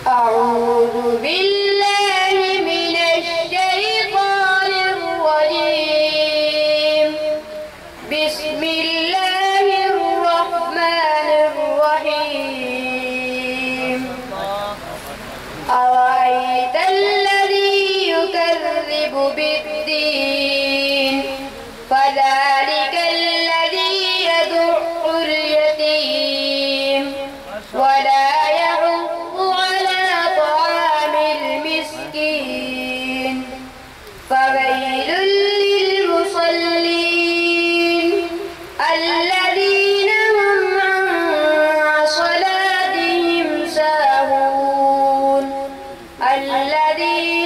أعوذ بالله من الشيطان الرجيم. بسم الله الرحمن الرحيم. أرأيت الذي يكذب بالدين فذلك الذي يدع اليتيم ولا يحض على طعام المسكين فويل للمصلين الذين هم عن صلاتهم ساهون الذين